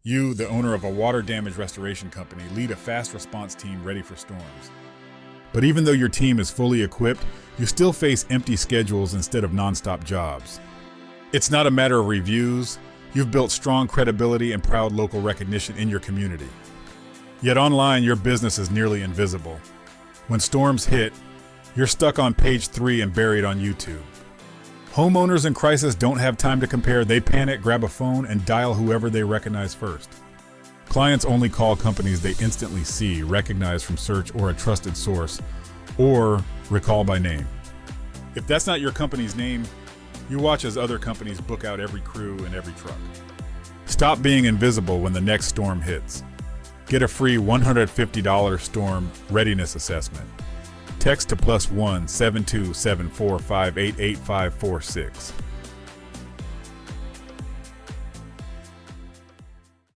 You, the owner of a water damage restoration company, lead a fast response team ready for storms. But even though your team is fully equipped, you still face empty schedules instead of nonstop jobs. It's not a matter of reviews. You've built strong credibility and proud local recognition in your community. Yet online, your business is nearly invisible. When storms hit, you're stuck on page 3 and buried on YouTube. Homeowners in crisis don't have time to compare. They panic, grab a phone, and dial whoever they recognize first. Clients only call companies they instantly see, recognize from search or a trusted source, or recall by name. If that's not your company's name, you watch as other companies book out every crew and every truck. Stop being invisible when the next storm hits. Get a free $150 Storm Readiness Assessment. Text to +1 7274588546.